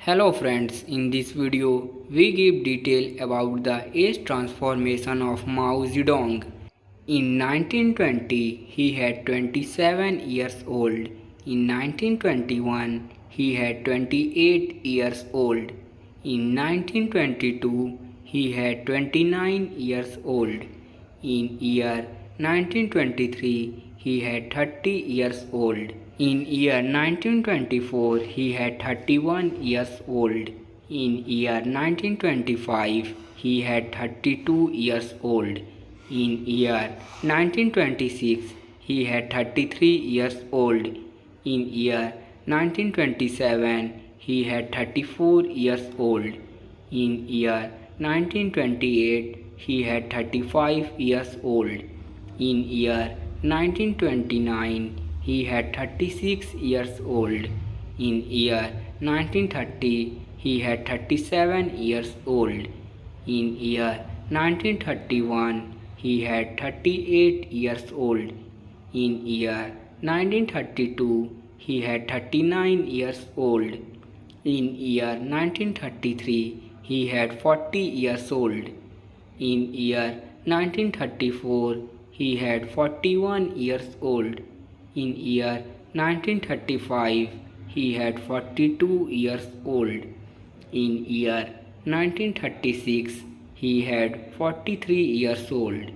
Hello friends, in this video we give detail about the age transformation of Mao Zedong. In 1920 he had 27 years old. In 1921 he had 28 years old. In 1922 he had 29 years old. In year 1923 he had 30 years old. In year 1924 he had 31 years old. In year 1925 he had 32 years old. In year 1926 he had 33 years old. In year 1927 he had 34 years old. In year 1928 he had 35 years old. In year 1929 he had 36 years old. In year 1930 he had 37 years old. In year 1931 he had 38 years old. In year 1932 he had 39 years old. In year 1933 he had 40 years old. In year 1934 he had 41 years old. In year 1935 he had 42 years old. In year 1936 he had 43 years old.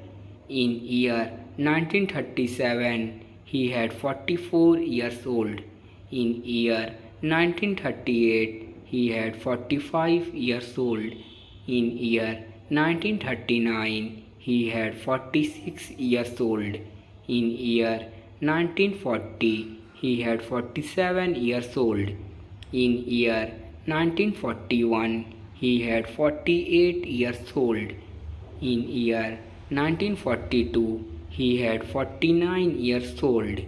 In year 1937 he had 44 years old. In year 1938 he had 45 years old. In year 1939 he had 46 years old. In year 1940 he had 47 years old. In year 1941 he had 48 years old. In year 1942 he had 49 years old.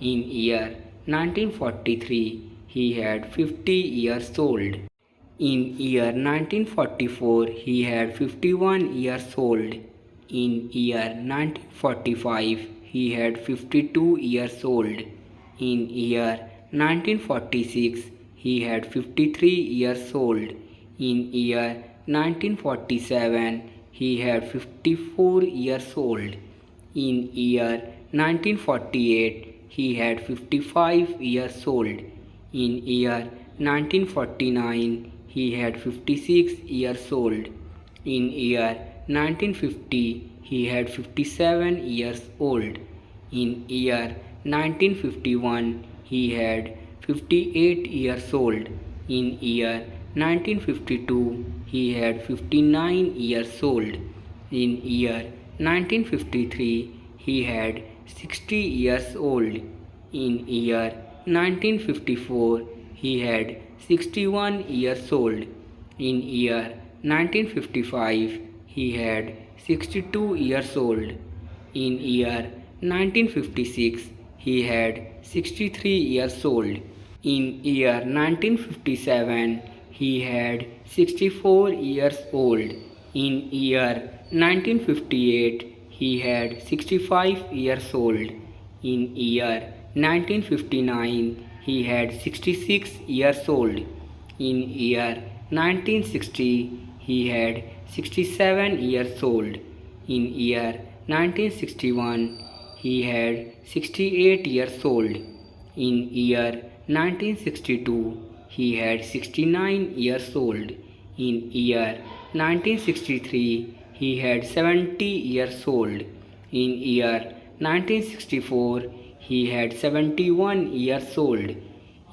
In year 1943 he had 50 years old. In year 1944 he had 51 years old. In year 1945 he had 52 years old. In year 1946 he had 53 years old. In year 1947 he had 54 years old. In year 1948 he had 55 years old. In year 1949 he had 56 years old. In year 1950 he had 57 years old. In year 1951 he had 58 years old. In year 1952 he had 59 years old. In year 1953 he had 60 years old. In year 1954 he had 61 years old. In year 1955 he had 62 years old. In year 1956 he had 63 years old. In year 1957 he had 64 years old. In year 1958 he had 65 years old. In year 1959 he had 66 years old. In year 1960 he had 67 years old. In year 1961 he had 68 years old. In year 1962 he had 69 years old. In year 1963 he had 70 years old. In year 1964 he had 71 years old.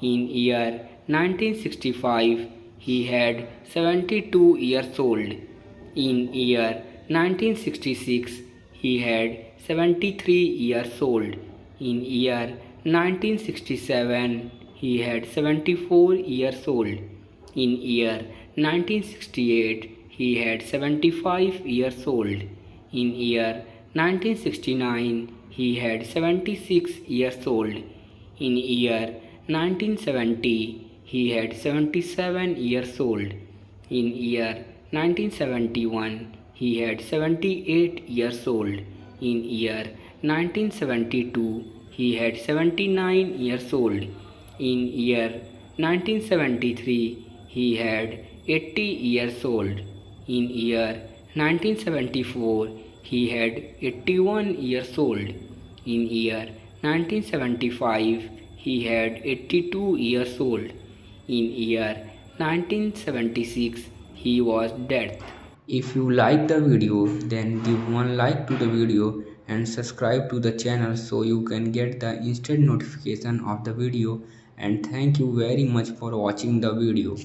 In year 1965 he had 72 years old. In year 1966 he had 73 years old. In year 1967 he had 74 years old. In year 1968 he had 75 years old. In year 1969 he had 76 years old. In year 1970 he had 77 years old. In year 1971 he had 78 years old. In year 1972 he had 79 years old. In year 1973 he had 80 years old. In year 1974, he had 81 years old. In year 1975, he had 82 years old. In year 1976, he was dead. If you like the video, then give one like to the video and subscribe to the channel so you can get the instant notification of the video, and thank you very much for watching the video.